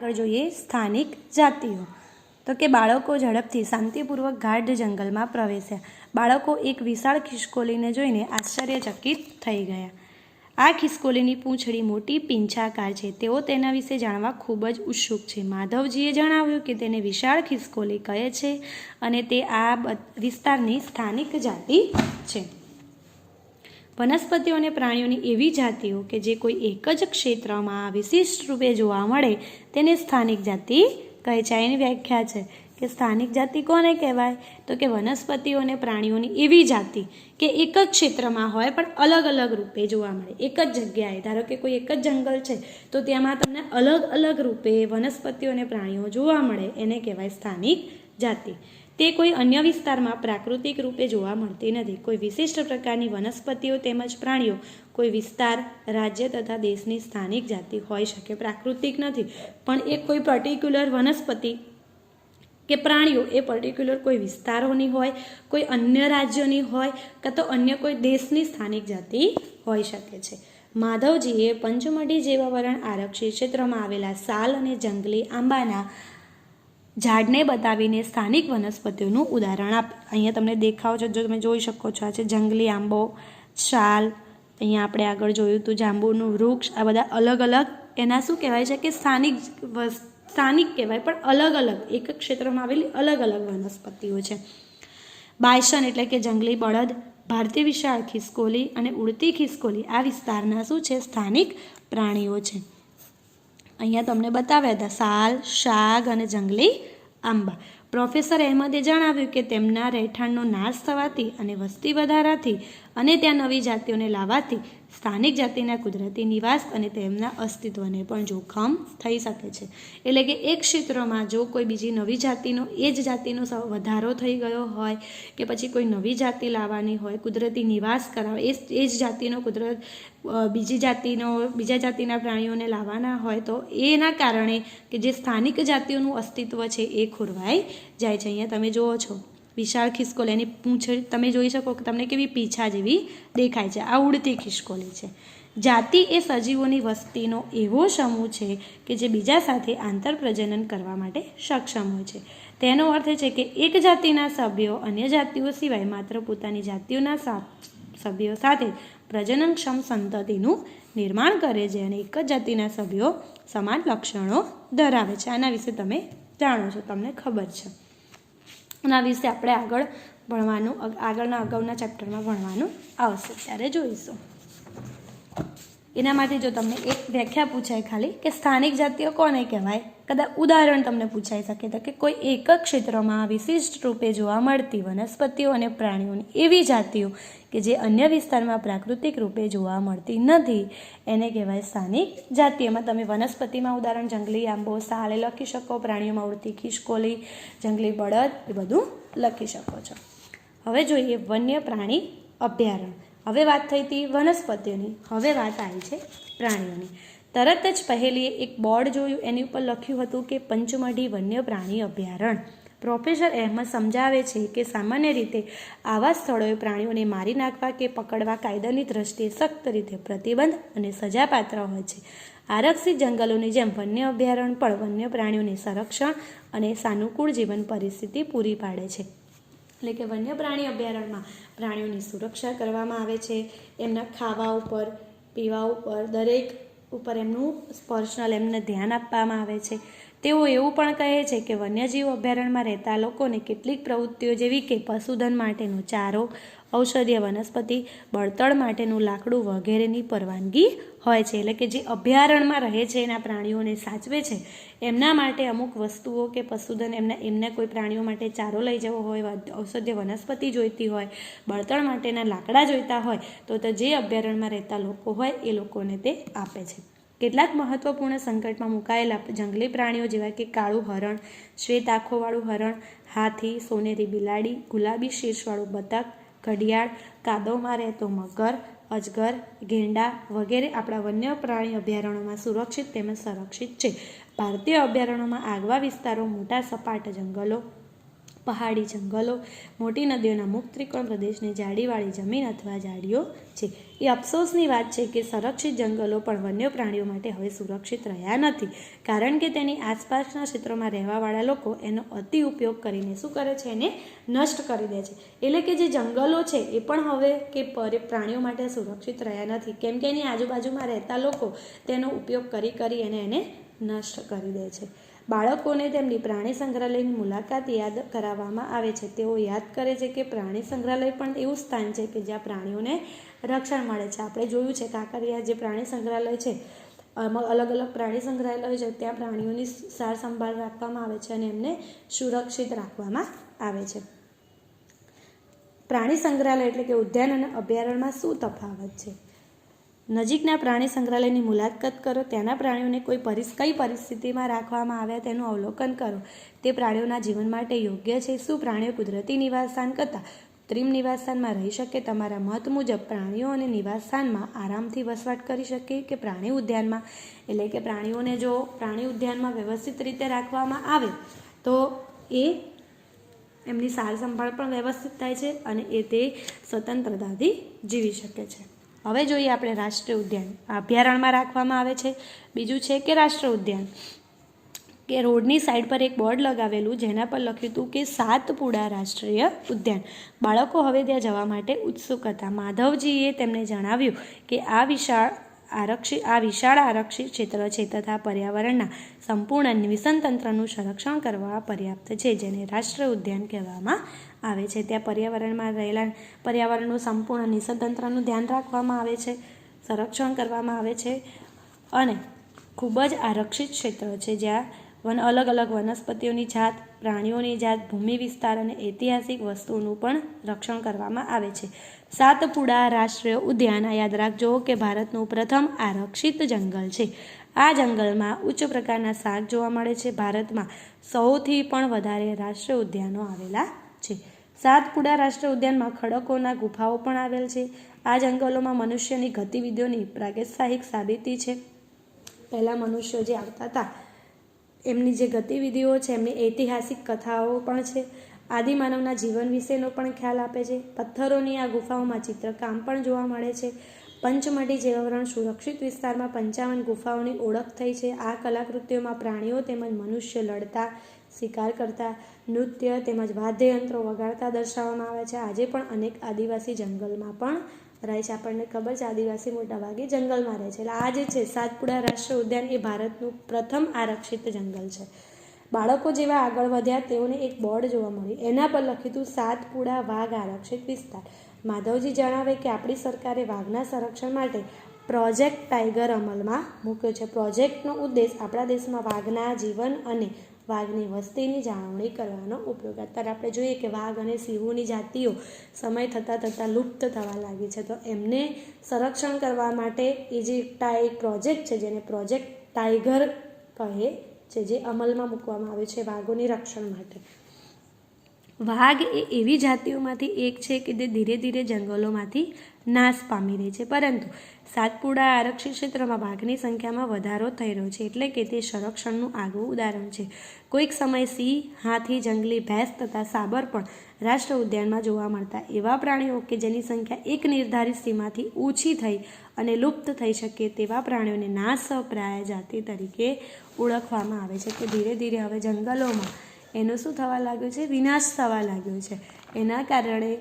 આગળ જોઈએ સ્થાનિક જાતિઓ. તો કે બાળકો ઝડપથી શાંતિપૂર્વક ગાઢ જંગલમાં પ્રવેશ્યા. બાળકો એક વિશાળ ખિસકોલીને જોઈને આશ્ચર્યચકિત થઈ ગયા. આ ખિસકોલીની પૂંછડી મોટી પીંછાકાર છે. તેઓ તેના વિશે જાણવા ખૂબ જ ઉત્સુક છે. માધવજીએ જણાવ્યું કે તેને વિશાળ ખિસકોલી કહે છે અને તે આ વિસ્તારની સ્થાનિક જાતિ છે. વનસ્પતિઓ અને પ્રાણીઓની એવી જાતિઓ કે જે કોઈ એક જ ક્ષેત્રમાં વિશિષ્ટ રૂપે જોવા મળે તેને સ્થાનિક જાતિ કહે છે. એની વ્યાખ્યા છે કે સ્થાનિક જાતિ કોને કહેવાય? તો કે વનસ્પતિઓ અને પ્રાણીઓની એવી જાતિ કે એક જ ક્ષેત્રમાં હોય પણ અલગ અલગ રૂપે જોવા મળે. એક જ જગ્યાએ, ધારો કે કોઈ એક જ જંગલ છે તો તેમાં તમને અલગ અલગ રૂપે વનસ્પતિઓ અને પ્રાણીઓ જોવા મળે, એને કહેવાય સ્થાનિક જાતિ. તે કોઈ અન્ય વિસ્તારમાં પ્રાકૃતિક રૂપે જોવા મળતી નથી. કોઈ વિશિષ્ટ પ્રકારની વનસ્પતિઓ તેમજ પ્રાણીઓ કોઈ વિસ્તાર, રાજ્ય તથા દેશની સ્થાનિક જાતિ હોઈ શકે. પ્રાકૃતિક નથી પણ એક કોઈ પર્ટિક્યુલર વનસ્પતિ કે પ્રાણીઓ એ પર્ટિક્યુલર કોઈ વિસ્તારોની હોય, કોઈ અન્ય રાજ્યોની હોય કાં તો અન્ય કોઈ દેશની સ્થાનિક જાતિ હોઈ શકે છે. માધવજીએ પંચમઢી જેવા વરણ આરક્ષિત ક્ષેત્રમાં આવેલા સાલ અને જંગલી આંબાના ઝાડને બતાવીને સ્થાનિક વનસ્પતિઓનું ઉદાહરણ આપ્યું. અહીંયા તમને દેખાવ છે, જો તમે જોઈ શકો છો, આ છે જંગલી આંબો, શાલ, અહીંયા આપણે આગળ જોયું હતું જાંબુનું વૃક્ષ. આ બધા અલગ અલગ એના શું કહેવાય છે કે સ્થાનિક કહેવાય પણ અલગ અલગ એક ક્ષેત્રમાં આવેલી અલગ અલગ વનસ્પતિઓ છે. બાયસન એટલે કે જંગલી બળદ, ભારતીય વિશાળ ખિસકોલી અને ઉડતી ખિસકોલી આ વિસ્તારના શું છે? સ્થાનિક પ્રાણીઓ છે. અહીંયા તમને બતાવ્યા હતા સાલ, શાગ અને જંગલી આંબા. પ્રોફેસર અહેમદે જણાવ્યું કે તેમના રહેઠાણનો નાશ થવાથી અને વસ્તી વધારાથી અને ત્યાં નવી જાતિઓને લાવવાથી સ્થાનિક જાતિના કુદરતી નિવાસ અને તેમના અસ્તિત્વને પણ જોખમ થઈ શકે છે. એટલે કે એક ક્ષેત્રમાં જો કોઈ બીજી નવી જાતિનો એ જ જાતિનો વધારો થઈ ગયો હોય કે પછી કોઈ નવી જાતિ લાવવાની હોય, કુદરતી નિવાસ કરાવે, એ જ જાતિનો બીજા જાતિના પ્રાણીઓને લાવવાના હોય તો એના કારણે કે જે સ્થાનિક જાતિઓનું અસ્તિત્વ છે એ ખોરવાઈ જાય છે. અહીંયા તમે જુઓ છો વિશાળ ખિસકોલી, એની પૂંછડી તમે જોઈ શકો કે તમને કેવી પીંછા જેવી દેખાય છે. આ ઉડતી ખિસકોલી છે. જાતિ એ સજીવોની વસ્તીનો એવો સમૂહ છે કે જે બીજા સાથે આંતરપ્રજનન કરવા માટે સક્ષમ હોય છે. તેનો અર્થ છે કે એક જાતિના સભ્યો અન્ય જાતિઓ સિવાય માત્ર પોતાની જાતિઓના સભ્યો સાથે પ્રજનનક્ષમ સંતતિનું નિર્માણ કરે છે અને એક જ જાતિના સભ્યો સમાન લક્ષણો ધરાવે છે. આના વિશે તમે જાણો છો, તમને ખબર છે. આના વિશે આપણે આગળના અગાઉના ચેપ્ટરમાં ભણવાનું આવશે, ત્યારે જોઈશું. એના માટે જો તમને એક વ્યાખ્યા પૂછાય ખાલી કે સ્થાનિક જાતિઓ કોને કહેવાય, કદાચ ઉદાહરણ તમને પૂછાઈ શકે તો કે કોઈ એક જ ક્ષેત્રમાં વિશિષ્ટ રૂપે જોવા મળતી વનસ્પતિઓ અને પ્રાણીઓની એવી જાતિઓ કે જે અન્ય વિસ્તારમાં પ્રાકૃતિક રૂપે જોવા મળતી નથી, એને કહેવાય સ્થાનિક જાતિ. એમાં તમે વનસ્પતિમાં ઉદાહરણ જંગલી આંબો, સાલ એ લખી શકો, પ્રાણીઓમાં ઉડતી ખિસકોલી, જંગલી બળદ એ બધું લખી શકો છો. હવે જોઈએ વન્ય પ્રાણી અભયારણ્ય. હવે વાત થઈ હતી વનસ્પતિઓની, હવે વાત આવી છે પ્રાણીઓની. તરત જ પહેલીએ એક બોર્ડ જોયું, એની ઉપર લખ્યું હતું કે પંચમઢી વન્ય પ્રાણી અભયારણ્ય. પ્રોફેસર અહેમદ સમજાવે છે કે સામાન્ય રીતે આવા સ્થળોએ પ્રાણીઓને મારી નાખવા કે પકડવા કાયદાની દ્રષ્ટિએ સખ્ત રીતે પ્રતિબંધ અને સજાપાત્ર હોય છે. આરક્ષિત જંગલોની જેમ વન્ય અભયારણ્ય પણ વન્ય પ્રાણીઓને સંરક્ષણ અને સાનુકૂળ જીવન પરિસ્થિતિ પૂરી પાડે છે. એટલે કે વન્ય પ્રાણી અભયારણ્યમાં પ્રાણીઓની સુરક્ષા કરવામાં આવે છે. એમના ખાવા ઉપર, પીવા ઉપર, દરેક ઉપર એમનું પર્સનલ એમને ધ્યાન આપવામાં આવે છે. તેઓ એવું પણ કહે છે કે વન્યજીવ અભયારણ્યમાં રહેતા લોકોને કેટલીક પ્રવૃત્તિઓ જેવી કે પશુધન માટેનો ચારો, ઔષધીય વનસ્પતિ, બળતણ માટેનું લાકડું વગેરેની પરવાનગી હોય છે. એટલે કે જે અભયારણ્યમાં રહે છે એના પ્રાણીઓને સાચવે છે એમના માટે અમુક વસ્તુઓ કે પશુધન એમને કોઈ પ્રાણીઓ માટે ચારો લઈ જવો હોય, ઔષધીય વનસ્પતિ જોઈતી હોય, બળતણ માટેના લાકડા જોઈતા હોય તો જે અભયારણ્યમાં રહેતા લોકો હોય એ લોકોને તે આપે છે. કેટલાક મહત્વપૂર્ણ સંકટમાં મુકાયેલા જંગલી પ્રાણીઓ જેવા કે કાળું હરણ, શ્વેત આંખોવાળું હરણ, હાથી, સોનેરી બિલાડી, ગુલાબી શીર્ષવાળું બતક, ઘડિયાળ, કાદવમાં રહેતો મગર, અજગર, ગેંડા વગેરે આપણા વન્ય પ્રાણી અભયારણ્યોમાં સુરક્ષિત તેમજ સંરક્ષિત છે. ભારતીય અભયારણ્યોમાં આગવા વિસ્તારો, મોટા સપાટ જંગલો, પહાડી જંગલો, મોટી નદીઓના મુક્ત ત્રિકોણ પ્રદેશની જાડીવાળી જમીન અથવા ઝાડીઓ છે. એ અફસોસની વાત છે કે સંરક્ષિત જંગલો પણ વન્ય પ્રાણીઓ માટે હવે સુરક્ષિત રહ્યા નથી, કારણ કે તેની આસપાસના ક્ષેત્રોમાં રહેવાવાળા લોકો એનો અતિ ઉપયોગ કરીને શું કરે છે, એને નષ્ટ કરી દે છે. એટલે કે જે જંગલો છે એ પણ હવે કે પ્રાણીઓ માટે સુરક્ષિત રહ્યા નથી, કેમ કે એની આજુબાજુમાં રહેતા લોકો તેનો ઉપયોગ કરી એને નષ્ટ કરી દે છે. બાળકોને તેમની પ્રાણી સંગ્રહાલયની મુલાકાત યાદ કરાવવામાં આવે છે. તેઓ યાદ કરે છે કે પ્રાણી સંગ્રહાલય પણ એવું સ્થાન છે કે જ્યાં પ્રાણીઓને રક્ષણ મળે છે. આપણે જોયું છે કાંકરિયા જે પ્રાણી સંગ્રહાલય છે, અલગ અલગ પ્રાણી સંગ્રહાલય છે, ત્યાં પ્રાણીઓની સાર સંભાળ રાખવામાં આવે છે અને એમને સુરક્ષિત રાખવામાં આવે છે. પ્રાણી સંગ્રહાલય એટલે કે ઉદ્યાન અને અભયારણ્યમાં શું તફાવત છે? નજીકના પ્રાણી સંગ્રહાલયની મુલાકાત કરો, ત્યાંના પ્રાણીઓને કઈ પરિસ્થિતિમાં રાખવામાં આવ્યા તેનું અવલોકન કરો. તે પ્રાણીઓના જીવન માટે યોગ્ય છે? શું પ્રાણીઓ કુદરતી નિવાસસ્થાન કરતાં કૃત્રિમ નિવાસસ્થાનમાં રહી શકે? તમારા મત મુજબ પ્રાણીઓ અને નિવાસસ્થાનમાં આરામથી વસવાટ કરી શકે કે પ્રાણી ઉદ્યાનમાં? એટલે કે પ્રાણીઓને જો પ્રાણી ઉદ્યાનમાં વ્યવસ્થિત રીતે રાખવામાં આવે તો એ એમની સાર સંભાળ પણ વ્યવસ્થિત થાય છે અને એ તે સ્વતંત્રતાથી જીવી શકે છે. હવે જોઈએ આપણે રાષ્ટ્રીય ઉદ્યાન. અભયારણ્યમાં રાખવામાં આવે છે. બીજું છે કે રાષ્ટ્રીય ઉદ્યાન, કે રોડની સાઈડ પર એક બોર્ડ લગાવેલું જેના પર લખ્યું હતું કે સાતપુડા રાષ્ટ્રીય ઉદ્યાન. બાળકો હવે ત્યાં જવા માટે ઉત્સુક હતા. માધવજીએ તેમને જણાવ્યું કે આ વિશાળ આરક્ષિત ક્ષેત્ર છે તથા પર્યાવરણના સંપૂર્ણ નિવસનતંત્રનું સંરક્ષણ કરવા પર્યાપ્ત છે, જેને રાષ્ટ્રીય ઉદ્યાન કહેવામાં આવે છે. ત્યાં પર્યાવરણમાં રહેલા પર્યાવરણનું સંપૂર્ણ નિવસનતંત્રનું ધ્યાન રાખવામાં આવે છે, સંરક્ષણ કરવામાં આવે છે અને ખૂબ જ આરક્ષિત ક્ષેત્ર છે જ્યાં અલગ અલગ વનસ્પતિઓની જાત, પ્રાણીઓની જાત, ભૂમિ વિસ્તાર અને ઐતિહાસિક વસ્તુઓનું પણ રક્ષણ કરવામાં આવે છે. સાતપુડા રાષ્ટ્રીય ઉદ્યાન યાદ રાખજો કે ભારતનું પ્રથમ આરક્ષિત જંગલ છે. આ જંગલમાં ઉચ્ચ પ્રકારના શાક જોવા મળે છે. ભારતમાં સૌથી પણ વધારે રાષ્ટ્રીય ઉદ્યાનો આવેલા છે. સાતપુડા રાષ્ટ્રીય ઉદ્યાનમાં ખડકોના ગુફાઓ પણ આવેલ છે. આ જંગલોમાં મનુષ્યની ગતિવિધિઓની પ્રાગૈતિહાસિક સાબિતી છે. પહેલાં મનુષ્યો જે આવતા હતા એમની જે ગતિવિધિઓ છે, એમની ઐતિહાસિક કથાઓ પણ છે. આદિમાનવના જીવન વિશેનો પણ ખ્યાલ આપે છે. પથ્થરોની આ ગુફાઓમાં ચિત્રકામ પણ જોવા મળે છે. પંચમઢી જેવા સુરક્ષિત વિસ્તારમાં 55 ગુફાઓની ઓળખ થઈ છે. આ કલાકૃતિઓમાં પ્રાણીઓ તેમજ મનુષ્ય લડતા, શિકાર કરતા, નૃત્ય તેમજ વાદ્યયંત્રો વગાડતા દર્શાવવામાં આવે છે. આજે પણ અનેક આદિવાસી જંગલમાં પણ રહે છે. આપણને ખબર છે આદિવાસી મોટાભાગે જંગલમાં રહે છે. એટલે આ જે છે સાતપુડા રાષ્ટ્રીય ઉદ્યાન એ ભારતનું પ્રથમ આરક્ષિત જંગલ છે. બાળકો જેવા આગળ વધ્યા તેઓને એક બોર્ડ જોવા મળ્યું, એના પર લખ્યું હતું સાતપુડા વાઘ આરક્ષિત વિસ્તાર. માધવજી જણાવે કે આપણી સરકારે વાઘના સંરક્ષણ માટે પ્રોજેક્ટ ટાઈગર અમલમાં મૂક્યો છે. પ્રોજેક્ટનો ઉદ્દેશ આપણા દેશમાં વાઘના જીવન અને વાઘની વસ્તીની જાળવણી કરવાનો ઉપયોગ. અત્યારે આપણે જોઈએ કે વાઘ અને સિંહોની જાતિઓ સમય થતાં લુપ્ત થવા લાગી છે, તો એમને સંરક્ષણ કરવા માટે એ જે પ્રોજેક્ટ છે જેને પ્રોજેક્ટ ટાઈગર કહે છે, જે અમલમાં મૂકવામાં આવ્યો છે વાઘોની રક્ષણ માટે. વાઘ એ એવી જાતિઓમાંથી એક છે કે જે ધીરે ધીરે જંગલોમાંથી નાશ પામી રહી છે, પરંતુ સાતપુડા આરક્ષિત ક્ષેત્રમાં વાઘની સંખ્યામાં વધારો થઈ રહ્યો છે, એટલે કે તે સંરક્ષણનું આગવું ઉદાહરણ છે. કોઈક સમય સિંહ, હાથી, જંગલી ભેંસ તથા સાબર પણ રાષ્ટ્રીય ઉદ્યાનમાં જોવા મળતા. એવા પ્રાણીઓ કે જેની સંખ્યા એક નિર્ધારિત સીમાથી ઓછી થઈ અને લુપ્ત થઈ શકે તેવા પ્રાણીઓને નાશપ્રાય જાતિ તરીકે ઓળખવામાં આવે છે. કે ધીરે ધીરે હવે જંગલોમાં એનો શું થવા લાગ્યો છે? વિનાશ થવા લાગ્યો છે. એના કારણે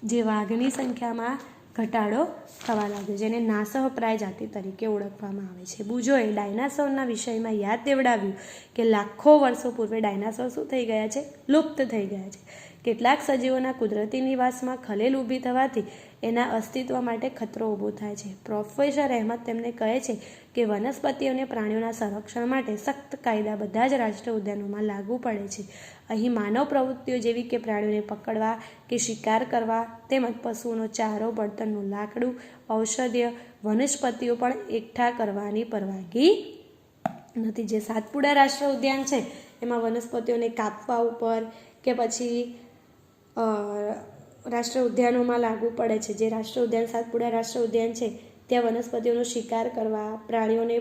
જે વાઘની સંખ્યામાં ઘટાડો થવા લાગ્યો, જેને નાશપ્રાય જાતિ તરીકે ઓળખવામાં આવે છે. બુજોએ ડાયનાસોરના વિષયમાં યાદ દેવડાવ્યું કે લાખો વર્ષો પૂર્વે ડાયનાસોર શું થઈ ગયા છે? લુપ્ત થઈ ગયા છે. કેટલાક સજીવોના કુદરતી નિવાસમાં ખલેલ ઊભી થવાથી એના અસ્તિત્વ માટે ખતરો ઊભો થાય છે. પ્રોફેસર અહેમદ તેમને કહે છે કે વનસ્પતિઓ અને પ્રાણીઓના સંરક્ષણ માટે સખ્ત કાયદા બધા જ રાષ્ટ્રીય ઉદ્યાનોમાં લાગુ પડે છે. અહીં માનવ પ્રવૃત્તિઓ જેવી કે પ્રાણીઓને પકડવા કે શિકાર કરવા તેમજ પશુઓનો ચારો, બળતણનું લાકડું, ઔષધીય વનસ્પતિઓ પણ એકઠા કરવાની પરવાનગી નથી. જે સાતપુડા રાષ્ટ્રીય ઉદ્યાન છે એમાં વનસ્પતિઓને કાપવા ઉપર કે પછી રાષ્ટ્રીય ઉદ્યાનોમાં લાગુ પડે છે. જે રાષ્ટ્રીય ઉદ્યાન સાતપુડા રાષ્ટ્રીય ઉદ્યાન છે ત્યાં વનસ્પતિઓનો શિકાર કરવા, પ્રાણીઓને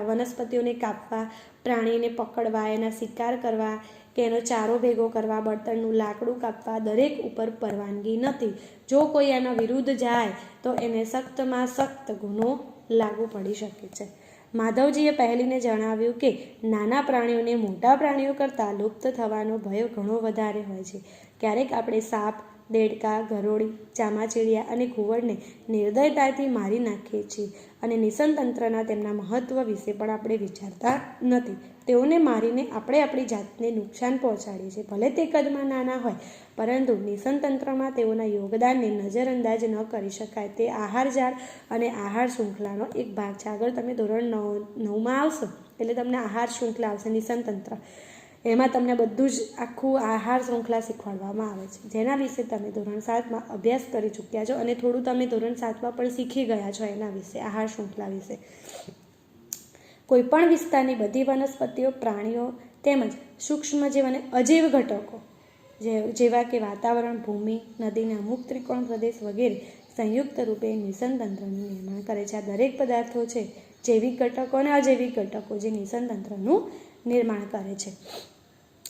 વનસ્પતિઓને કાપવા, પ્રાણીને પકડવા, એના શિકાર કરવા કે એનો ચારો ભેગો કરવા, બળતણનું લાકડું કાપવા દરેક ઉપર પરવાનગી નથી. જો કોઈ એના વિરુદ્ધ જાય તો એને સખ્તમાં સખ્ત ગુનો લાગુ પડી શકે છે. માધવજીએ પહેલીને જણાવ્યું કે નાના પ્રાણીઓને મોટા પ્રાણીઓ કરતાં લુપ્ત થવાનો ભય ઘણો વધારે હોય છે. ક્યારેક આપણે સાપ, દેડકા, ગરોળી, ચામાચીડિયા અને ઘુવડને નિર્દયતાથી મારી નાખીએ છીએ અને નિસંતંત્રના તેમના મહત્ત્વ વિશે પણ આપણે વિચારતા નથી. તેઓને મારીને આપણે આપણી જાતને નુકસાન પહોંચાડીએ છીએ. ભલે તે કદમાં નાના હોય, પરંતુ નિસંતંત્રમાં તેઓના યોગદાનને નજરઅંદાજ ન કરી શકાય. તે આહાર જાળ અને આહાર શૃંખલાનો એક ભાગ છે. આગળ તમે ધોરણ 9માં આવશો એટલે તમને આહાર શૃંખલા આવશે, નિસંતંત્ર. એમાં તમને બધું જ આખું આહાર શૃંખલા શીખવાડવામાં આવે છે, જેના વિશે તમે ધોરણ 7માં અભ્યાસ કરી ચૂક્યા છો અને થોડું તમે ધોરણ 7માં પણ શીખી ગયા છો એના વિશે, આહાર શૃંખલા વિશે. કોઈપણ વિસ્તારની બધી વનસ્પતિઓ, પ્રાણીઓ તેમજ સૂક્ષ્મજીવ અને અજીવ ઘટકો જેવા કે વાતાવરણ, ભૂમિ, નદીના અમુક ત્રિકોણ પ્રદેશ વગેરે સંયુક્ત રૂપે નિસંતંત્રનું નિર્માણ કરે છે. આ દરેક પદાર્થો છે જૈવિક ઘટકો અને અજૈવિક ઘટકો જે નિસંતંત્રનું નિર્માણ કરે છે.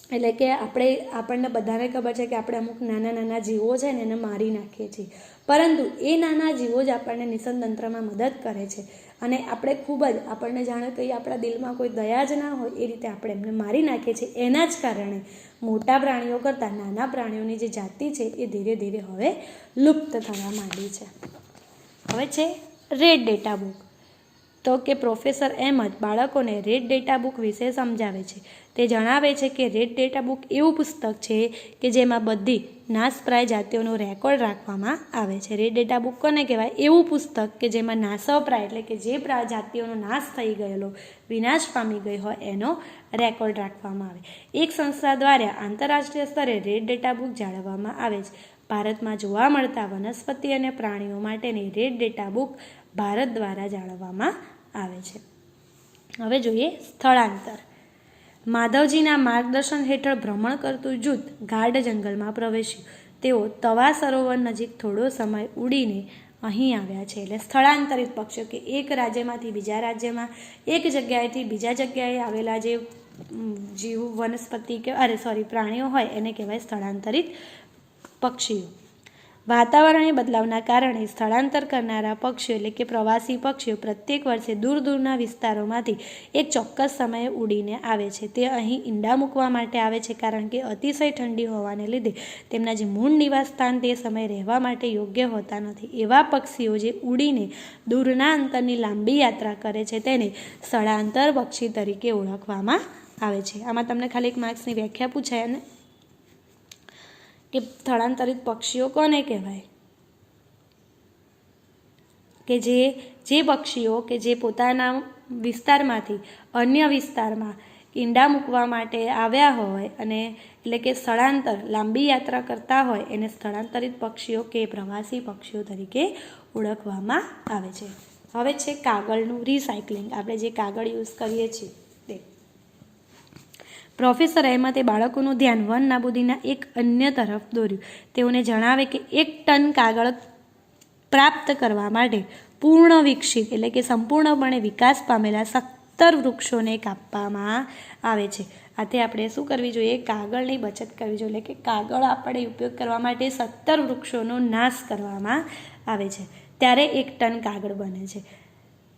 એટલે કે આપણને બધાને ખબર છે કે આપણે અમુક નાના નાના જીવો છે ને એને મારી નાખીએ છીએ, પરંતુ એ નાના જીવો જ આપણને નિસંતંત્રમાં મદદ કરે છે અને આપણે ખૂબ જ આપણને જાણે કે આપણા દિલમાં કોઈ દયા જ ના હોય એ રીતે આપણે એમને મારી નાખીએ છીએ. એના જ કારણે મોટા પ્રાણીઓ કરતાં નાના પ્રાણીઓની જે જાતિ છે એ ધીરે ધીરે હવે લુપ્ત થવા માંડી છે. હવે છે રેડ ડેટા બુક. તો કે પ્રોફેસર અહેમદ બાળકોને રેડ ડેટા બુક વિશે સમજાવે છે. તે જણાવે છે કે રેડ ડેટા બુક એવું પુસ્તક છે કે જેમાં બધી નાશપ્રાય જાતિઓનો રેકોર્ડ રાખવામાં આવે છે. રેડ ડેટા બુક કોને કહેવાય? એવું પુસ્તક કે જેમાં નાશપ્રાય એટલે કે જે જાતિઓનો નાશ થઈ ગયેલો, વિનાશ પામી ગઈ હોય એનો રેકોર્ડ રાખવામાં આવે. એક સંસ્થા દ્વારા આંતરરાષ્ટ્રીય સ્તરે રેડ ડેટા બુક જાળવવામાં આવે છે. ભારતમાં જોવા મળતા વનસ્પતિ અને પ્રાણીઓ માટેની રેડ ડેટા બુક ભારત દ્વારા જાળવવામાં આવે છે. હવે જોઈએ સ્થળાંતર. માધવજીના માર્ગદર્શન હેઠળ ભ્રમણ કરતું જૂથ ગાઢ જંગલમાં પ્રવેશ્યું. તેઓ તવા સરોવર નજીક થોડો સમય ઉડીને અહીં આવ્યા છે. એટલે સ્થળાંતરિત પક્ષીઓ કે એક રાજ્યમાંથી બીજા રાજ્યમાં, એક જગ્યાએથી બીજા જગ્યાએ આવેલા જે જીવ વનસ્પતિ કે પ્રાણીઓ હોય એને કહેવાય સ્થળાંતરિત પક્ષીઓ. વાતાવરણીય બદલાવના કારણે સ્થળાંતર કરનારા પક્ષીઓ એટલે કે પ્રવાસી પક્ષીઓ પ્રત્યેક વર્ષે દૂર દૂરના વિસ્તારોમાંથી એક ચોક્કસ સમયે ઉડીને આવે છે. તે અહીં ઈંડા મૂકવા માટે આવે છે, કારણ કે અતિશય ઠંડી હોવાને લીધે તેમના જે મૂળ નિવાસ સ્થાન તે સમયે રહેવા માટે યોગ્ય હોતા નથી. એવા પક્ષીઓ જે ઉડીને દૂરના અંતરની લાંબી યાત્રા કરે છે તેને સ્થળાંતર પક્ષી તરીકે ઓળખવામાં આવે છે. આમાં તમને ખાલી એક માર્ક્સની વ્યાખ્યા પૂછાય અને કે સ્થળાંતરિત પક્ષીઓ કોને કહેવાય? કે જે પક્ષીઓ કે જે પોતાના વિસ્તારમાંથી અન્ય વિસ્તારમાં ઈંડા મૂકવા માટે આવ્યા હોય અને એટલે કે સ્થળાંતર લાંબી યાત્રા કરતા હોય એને સ્થળાંતરિત પક્ષીઓ કે પ્રવાસી પક્ષીઓ તરીકે ઓળખવામાં આવે છે. હવે છે કાગળનું રિસાયકલિંગ. આપણે જે કાગળ યુઝ કરીએ છીએ તે. પ્રોફેસર અહેમદે બાળકોનું ધ્યાન વન નાબૂદીના એક અન્ય તરફ દોર્યું. તેઓને જણાવે કે 1 ટન કાગળ પ્રાપ્ત કરવા માટે પૂર્ણ વિકસિત એટલે કે સંપૂર્ણપણે વિકાસ પામેલા 17 વૃક્ષોને કાપવામાં આવે છે. આથી આપણે શું કરવી જોઈએ? કાગળની બચત કરવી જોઈએ. એટલે કે કાગળ આપણે ઉપયોગ કરવા માટે 17 વૃક્ષોનો નાશ કરવામાં આવે છે, ત્યારે 1 ટન કાગળ બને છે.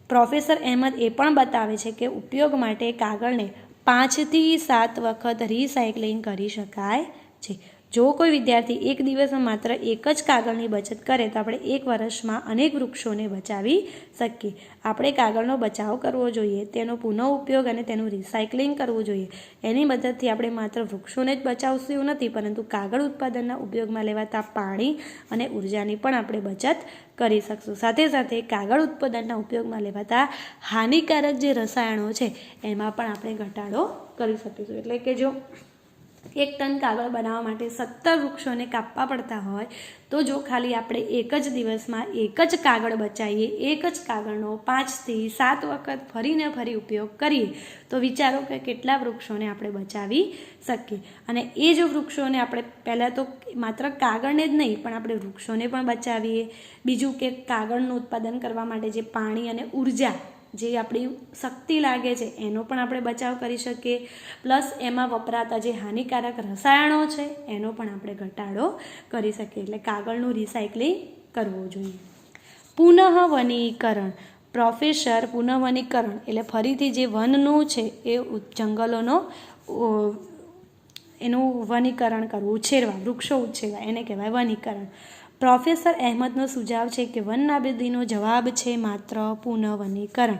પ્રોફેસર અહેમદ એ પણ બતાવે છે કે ઉપયોગ માટે કાગળને 5 થી 7 વખત રિસાયકલિંગ કરી શકાય છે. જો કોઈ વિદ્યાર્થી એક દિવસમાં માત્ર એક જ કાગળની બચત કરે તો આપણે 1 વર્ષમાં અનેક વૃક્ષોને બચાવી શકીએ. આપણે કાગળનો બચાવ કરવો જોઈએ, તેનો પુનઃ ઉપયોગ અને તેનું રિસાયકલિંગ કરવું જોઈએ. એની મદદથી આપણે માત્ર વૃક્ષોને જ બચાવશું એવું નથી, પરંતુ કાગળ ઉત્પાદનના ઉપયોગમાં લેવાતા પાણી અને ઉર્જાની પણ આપણે બચત કરી શકશું. સાથે સાથે કાગળ ઉત્પાદનના ઉપયોગમાં લેવાતા હાનિકારક જે રસાયણો છે એમાં પણ આપણે ઘટાડો કરી શકીશું. એટલે કે જો 1 ટન કાગળ બનાવવા માટે 17 વૃક્ષોને કાપવા પડતા હોય તો જો ખાલી આપણે એક જ દિવસમાં એક જ કાગળ બચાવીએ, એક જ કાગળનો 5 થી 7 વખત ફરીને ફરી ઉપયોગ કરીએ તો વિચારો કે કેટલા વૃક્ષોને આપણે બચાવી શકીએ. અને એ જો વૃક્ષોને આપણે પહેલાં તો માત્ર કાગળને જ નહીં પણ આપણે વૃક્ષોને પણ બચાવીએ. બીજું કે કાગળનું ઉત્પાદન કરવા માટે જે પાણી અને ઉર્જા જે આપણી શક્તિ લાગે છે એનો પણ આપણે બચાવ કરી શકીએ. પ્લસ એમાં વપરાતા જે હાનિકારક રસાયણો છે એનો પણ આપણે ઘટાડો કરી શકીએ. એટલે કાગળનું રિસાયકલિંગ કરવું જોઈએ. પુનઃવનીકરણ. પ્રોફેસર પુનઃવનીકરણ એટલે ફરીથી જે વનનું છે એ જંગલોનો એનું વનીકરણ કરવું, ઉછેરવા, વૃક્ષો ઉછેરવા, એને કહેવાય વનીકરણ. પ્રોફેસર અહેમદનો સુઝાવ છે કે વનનાબૂદીનો જવાબ છે માત્ર પુનઃવનીકરણ.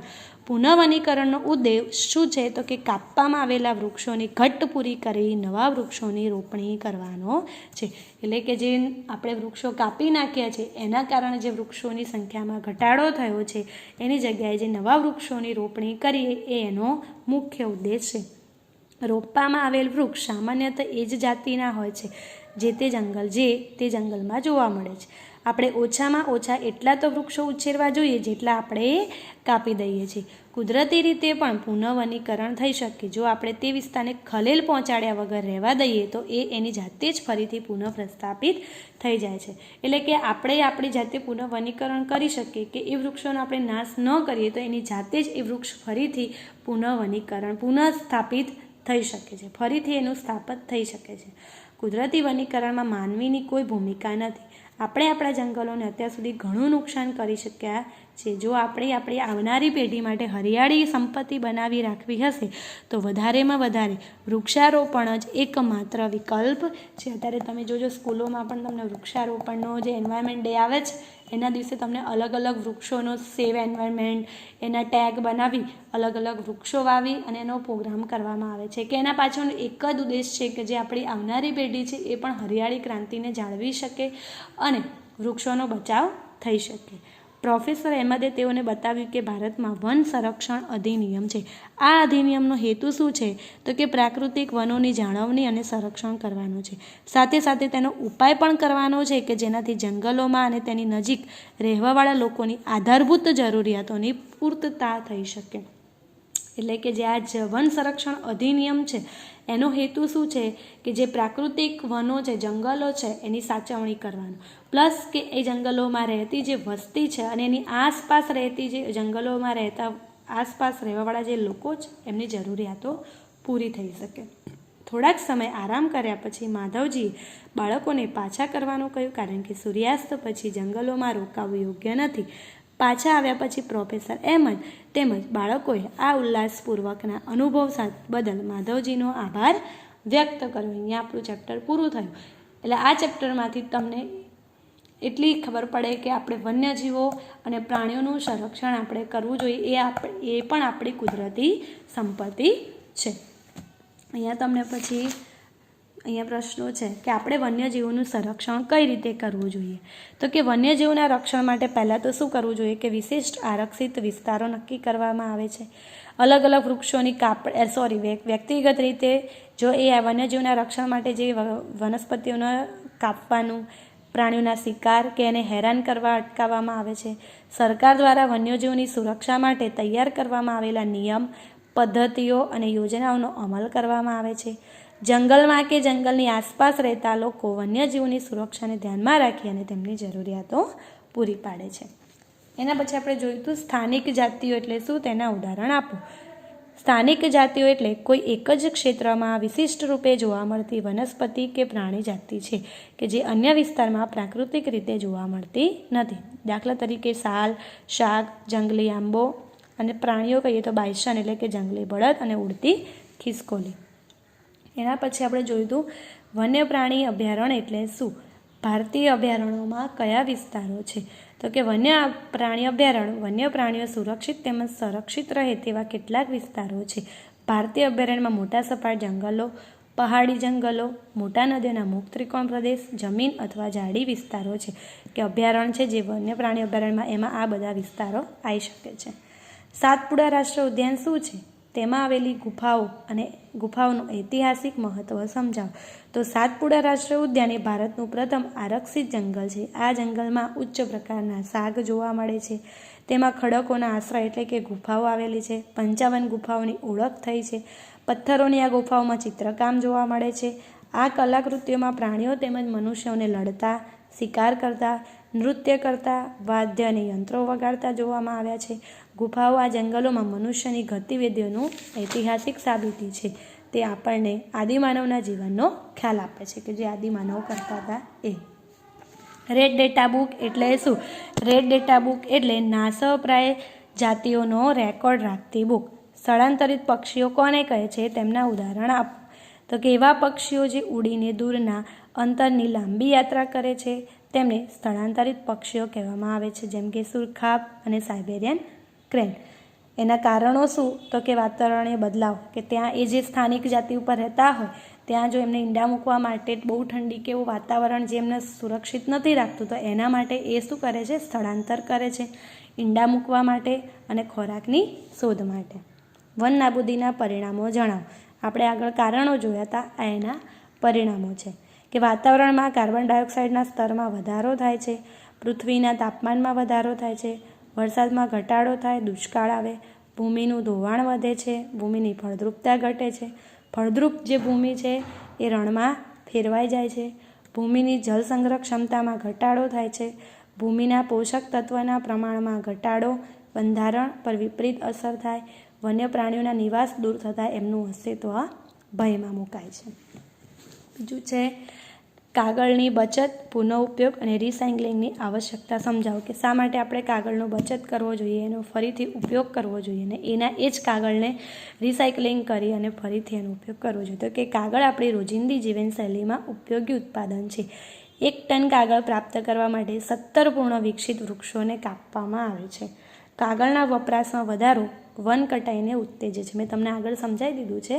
પુનઃવનીકરણનો ઉદ્દેશ શું છે તો કે કાપવામાં આવેલા વૃક્ષોની ઘટ પૂરી કરી નવા વૃક્ષોની રોપણી કરવાનો છે. એટલે કે જે આપણે વૃક્ષો કાપી નાખ્યા છે એના કારણે જે વૃક્ષોની સંખ્યામાં ઘટાડો થયો છે એની જગ્યાએ જે નવા વૃક્ષોની રોપણી કરીએ એ એનો મુખ્ય ઉદ્દેશ છે. રોપવામાં આવેલ વૃક્ષ સામાન્યતઃ એ જ જાતિના હોય છે જે તે જંગલમાં જોવા મળે છે. આપણે ઓછામાં ઓછા એટલા તો વૃક્ષો ઉછેરવા જોઈએ જેટલા આપણે કાપી દઈએ છીએ. કુદરતી રીતે પણ પુનઃવનીકરણ થઈ શકે. જો આપણે તે વિસ્તારને ખલેલ પહોંચાડ્યા વગર રહેવા દઈએ તો એ એની જાતે જ ફરીથી પુનઃપ્રસ્થાપિત થઈ જાય છે. એટલે કે આપણે આપણી જાતે પુનઃવનીકરણ કરી શકીએ કે એ વૃક્ષોનો આપણે નાશ ન કરીએ તો એની જાતે જ એ વૃક્ષ ફરીથી પુનઃસ્થાપિત થઈ શકે છે, ફરીથી એનું સ્થાપિત થઈ શકે છે. કુદરતી વનીકરણમાં માનવીની કોઈ ભૂમિકા નથી. આપણે આપણા જંગલોને અત્યાર સુધી ઘણું નુકસાન કરી શક્યા છે. જો આપણે આપણી આવનારી પેઢી માટે હરિયાળી સંપત્તિ બનાવી રાખવી હશે તો વધારેમાં વધારે વૃક્ષારોપણ જ એકમાત્ર વિકલ્પ છે. અત્યારે તમે જોજો સ્કૂલોમાં પણ તમને વૃક્ષારોપણનો જે એન્વાયરમેન્ટ ડે આવે છે એના દિવસે તમને અલગ અલગ વૃક્ષોનો સેવ એન્વાયરમેન્ટ એના ટેગ બનાવી અલગ અલગ વૃક્ષો વાવી અને એનો પ્રોગ્રામ કરવામાં આવે છે કે એના પાછળનો એક જ ઉદ્દેશ છે કે જે આપણી આવનારી પેઢી છે એ પણ હરિયાળી ક્રાંતિને જાળવી શકે અને વૃક્ષોનો બચાવ થઈ શકે. પ્રોફેસર અહેમદે તેઓને બતાવ્યું કે ભારતમાં વન સંરક્ષણ અધિનિયમ છે. આ અધિનિયમનો હેતુ શું છે તો કે પ્રાકૃતિક વનોની જાળવણી અને સંરક્ષણ કરવાનો છે. સાથે સાથે તેનો ઉપાય પણ કરવાનો છે કે જેનાથી જંગલોમાં અને તેની નજીક રહેવાવાળા લોકોની આધારભૂત જરૂરિયાતોની પૂર્તતા થઈ શકે. એટલે કે જે આ વન સંરક્ષણ અધિનિયમ છે એનો હેતુ શું છે કે જે પ્રાકૃતિક વનો છે, જંગલો છે એની સાચવણી કરવાનો. પ્લસ કે એ જંગલોમાં રહેતી જે વસ્તી છે અને એની આસપાસ રહેતી જે જંગલોમાં આસપાસ રહેવાવાળા જે લોકો છે એમની જરૂરિયાતો પૂરી થઈ શકે. થોડાક સમય આરામ કર્યા પછી માધવજીએ બાળકોને પાછા કરવાનું કહ્યું કારણ કે સૂર્યાસ્ત પછી જંગલોમાં રોકાવું યોગ્ય નથી. પાછા આવ્યા પછી પ્રોફેસર અહેમદ તેમજ બાળકોએ આ ઉલ્લાસપૂર્વકના અનુભવ બદલ માધવજીનો આભાર વ્યક્ત કર્યો. અહીંયા આપણું ચેપ્ટર પૂરું થયું. એટલે આ ચેપ્ટરમાંથી તમને એટલી ખબર પડે કે આપણે વન્યજીવો અને પ્રાણીઓનું સંરક્ષણ આપણે કરવું જોઈએ. એ પણ આપણી કુદરતી સંપત્તિ છે. અહીંયા તમને પછી અહીંયા પ્રશ્નો છે કે આપણે વન્યજીવોનું સંરક્ષણ કઈ રીતે કરવું જોઈએ. તો કે વન્યજીવોના રક્ષણ માટે પહેલાં તો શું કરવું જોઈએ કે વિશિષ્ટ આરક્ષિત વિસ્તારો નક્કી કરવામાં આવે છે. અલગ અલગ વૃક્ષોની વ્યક્તિગત રીતે જો એ વન્યજીવોના રક્ષણ માટે જે વનસ્પતિઓને કાપવાનું, પ્રાણીઓના શિકાર કે એને હેરાન કરવા અટકાવવામાં આવે છે. સરકાર દ્વારા વન્યજીવોની સુરક્ષા માટે તૈયાર કરવામાં આવેલા નિયમ, પદ્ધતિઓ અને યોજનાઓનો અમલ કરવામાં આવે છે. જંગલમાં કે જંગલની આસપાસ રહેતા લોકો વન્યજીવોની સુરક્ષાને ધ્યાનમાં રાખી અને તેમની જરૂરિયાતો પૂરી પાડે છે. એના પછી આપણે જોયું હતું સ્થાનિક જાતિઓ એટલે શું, તેના ઉદાહરણ આપો. સ્થાનિક જાતિઓ એટલે કોઈ એક જ ક્ષેત્રમાં વિશિષ્ટ રૂપે જોવા મળતી વનસ્પતિ કે પ્રાણી જાતિ છે કે જે અન્ય વિસ્તારમાં પ્રાકૃતિક રીતે જોવા મળતી નથી. દાખલા તરીકે સાલ, શાક, જંગલી આંબો અને પ્રાણીઓ કહીએ તો બાયસન એટલે કે જંગલી બળદ અને ઉડતી ખિસકોલી. એના પછી આપણે જોયું હતું વન્ય પ્રાણી અભયારણ્ય એટલે શું. ભારતીય અભયારણ્યોમાં કયા વિસ્તારો છે તો કે વન્ય પ્રાણી અભયારણ્ય વન્ય પ્રાણીઓ સુરક્ષિત તેમજ સંરક્ષિત રહે તેવા કેટલાક વિસ્તારો છે. ભારતીય અભયારણ્યમાં મોટા સપાટ જંગલો, પહાડી જંગલો, મોટા નદીઓના મુક્ત ત્રિકોણ પ્રદેશ, જમીન અથવા જાડી વિસ્તારો છે કે અભયારણ્ય છે જે વન્ય પ્રાણી અભયારણ્યમાં એમાં આ બધા વિસ્તારો આવી શકે છે. સાતપુડા રાષ્ટ્રીય ઉદ્યાન શું છે તેમાં આવેલી ગુફાઓનું ઐતિહાસિક મહત્ત્વ સમજાવો. તો સાતપુડા રાષ્ટ્રીય ઉદ્યાન એ ભારતનું પ્રથમ આરક્ષિત જંગલ છે. આ જંગલમાં ઉચ્ચ પ્રકારના શાક જોવા મળે છે. તેમાં ખડકોના આશ્રય એટલે કે ગુફાઓ આવેલી છે. 55 ગુફાઓની ઓળખ થઈ છે. પથ્થરોની આ ગુફાઓમાં ચિત્રકામ જોવા મળે છે. આ કલાકૃતિઓમાં પ્રાણીઓ તેમજ મનુષ્યોને લડતા, શિકાર કરતા, નૃત્ય કરતા, વાદ્ય અને યંત્રો વગાડતા જોવામાં આવ્યા છે. ગુફાઓ આ જંગલોમાં મનુષ્યની ગતિવિધિઓનું ઐતિહાસિક સાબિતી છે. તે આપણને આદિમાનવના જીવનનો ખ્યાલ આપે છે કે જે આદિમાનવ કરતા હતા એ. રેડ ડેટા બુક એટલે શું? રેડ ડેટા બુક એટલે નાશપ્રાય જાતિઓનો રેકોર્ડ રાખતી બુક. સ્થળાંતરિત પક્ષીઓ કોને કહે છે? તેમના ઉદાહરણ આપો. તો કે એવા પક્ષીઓ જે ઉડીને દૂરના અંતરની લાંબી યાત્રા કરે છે તેમને સ્થળાંતરિત પક્ષીઓ કહેવામાં આવે છે, જેમ કે સુરખાબ અને સાઇબેરિયન ક્રેન. એના કારણો શું? તો કે વાતાવરણીય બદલાવ, કે ત્યાં એ જે સ્થાનિક જાતિ ઉપર રહેતા હોય ત્યાં જો એમને ઈંડા મૂકવા માટે બહુ ઠંડી કે એવું વાતાવરણ જે એમને સુરક્ષિત નથી રાખતું, તો એના માટે એ શું કરે છે? સ્થળાંતર કરે છે ઈંડા મૂકવા માટે અને ખોરાકની શોધ માટે. વન નાબૂદીના પરિણામો જણાવો. આપણે આગળ કારણો જોયા હતા, આ એના પરિણામો છે કે વાતાવરણમાં કાર્બન ડાયોક્સાઇડના સ્તરમાં વધારો થાય છે, પૃથ્વીના તાપમાનમાં વધારો થાય છે, વરસાદમાં ઘટાડો થાય, દુષ્કાળ આવે, ભૂમિનું ધોવાણ વધે છે, ભૂમિની ફળદ્રુપતા ઘટે છે, ફળદ્રુપ જે ભૂમિ છે એ રણમાં ફેરવાઈ જાય છે, ભૂમિની જળ સંગ્રહ ક્ષમતામાં ઘટાડો થાય છે, ભૂમિના પોષક તત્વના પ્રમાણમાં ઘટાડો, બંધારણ પર વિપરીત અસર થાય, વન્ય પ્રાણીઓના નિવાસ દૂર થતાં એમનું અસ્તિત્વ ભયમાં મુકાય છે. બીજું છે કાગળની બચત, પુનઃ ઉપયોગ અને રિસાયકલિંગની આવશ્યકતા સમજાવો. કે શા માટે આપણે કાગળનો બચત કરવો જોઈએ, એનો ફરીથી ઉપયોગ કરવો જોઈએ અને એ જ કાગળને રિસાયકલિંગ કરી અને ફરીથી એનો ઉપયોગ કરવો જોઈએ. તો કે કાગળ આપણી રોજિંદી જીવનશૈલીમાં ઉપયોગી ઉત્પાદન છે. 1 ટન કાગળ પ્રાપ્ત કરવા માટે 17 પૂર્ણ વિકસિત વૃક્ષોને કાપવામાં આવે છે. કાગળના વપરાશમાં વધારો વન કટાઈને ઉત્તેજે છે. મેં તમને આગળ સમજાવી દીધું છે,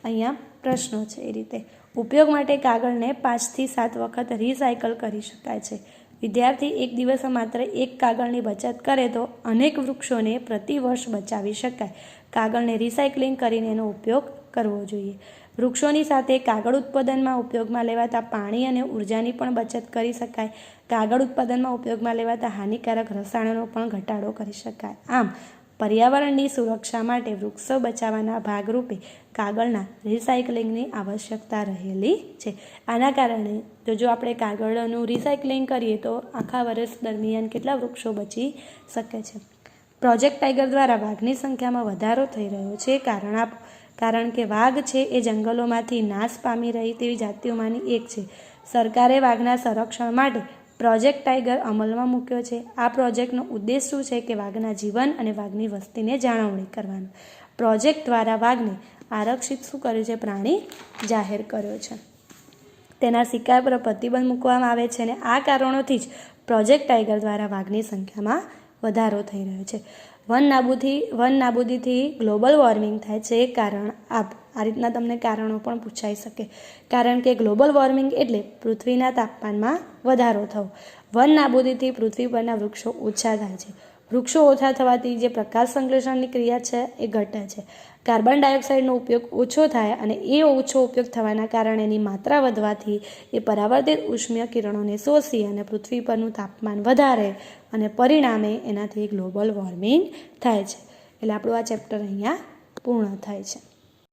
અહીંયા પ્રશ્નો છે એ રીતે. ઉપયોગ માટે કાગળને 5 થી 7 વખત રિસાયકલ કરી શકાય છે. વિદ્યાર્થી એક દિવસમાં માત્ર 1 કાગળની બચત કરે તો અનેક વૃક્ષોને પ્રતિ વર્ષ બચાવી શકાય. કાગળને રિસાયકલિંગ કરીને એનો ઉપયોગ કરવો જોઈએ. વૃક્ષોની સાથે કાગળ ઉત્પાદનમાં ઉપયોગમાં લેવાતા પાણી અને ઉર્જાની પણ બચત કરી શકાય. કાગળ ઉત્પાદનમાં ઉપયોગમાં લેવાતા હાનિકારક રસાયણોનો પણ ઘટાડો કરી શકાય. આમ પર્યાવરણની સુરક્ષા માટે વૃક્ષો બચાવવાના ભાગરૂપે કાગળના રિસાયકલિંગની આવશ્યકતા રહેલી છે. આના કારણે જો આપણે કાગળનું રિસાયકલિંગ કરીએ તો આખા વર્ષ દરમિયાન કેટલા વૃક્ષો બચી શકે છે. પ્રોજેક્ટ ટાઈગર દ્વારા વાઘની સંખ્યામાં વધારો થઈ રહ્યો છે. કારણ કે વાઘ છે એ જંગલોમાંથી નાશ પામી રહી તેવી જાતિઓમાંની એક છે. સરકારે વાઘના સંરક્ષણ માટે પ્રોજેક્ટ ટાઈગર અમલમાં મૂક્યો છે. આ પ્રોજેક્ટનો ઉદ્દેશ શું છે? કે વાઘના જીવન અને વાઘની વસ્તીને જાળવણી કરવાનો. પ્રોજેક્ટ દ્વારા વાઘને આરક્ષિત શું કર્યું છે? પ્રાણી જાહેર કર્યો છે. તેના શિકાર પર પ્રતિબંધ મૂકવામાં આવે છે અને આ કારણોથી જ પ્રોજેક્ટ ટાઈગર દ્વારા વાઘની સંખ્યામાં વધારો થઈ રહ્યો છે. વન નાબૂદીથી ગ્લોબલ વોર્મિંગ થાય છે. કારણ આ રીતના તમને કારણો પણ પૂછાઈ શકે. કારણ કે ગ્લોબલ વોર્મિંગ એટલે પૃથ્વીના તાપમાનમાં વધારો થવો. વન નાબૂદીથી પૃથ્વી પરના વૃક્ષો ઓછા થાય છે. વૃક્ષો ઓછા થવાથી જે પ્રકાશ સંશ્લેષણની ક્રિયા છે એ ઘટે છે. કાર્બન ડાયોક્સાઇડનો ઉપયોગ ઓછો થાય અને એ ઓછો ઉપયોગ થવાના કારણે એની માત્રા વધવાથી એ પરાવર્તિત ઉષ્મીય કિરણોને શોષી અને પૃથ્વી પરનું તાપમાન વધારે અને પરિણામે એનાથી ગ્લોબલ વોર્મિંગ થાય છે. એટલે આપણું આ ચેપ્ટર અહીંયા પૂર્ણ થાય છે.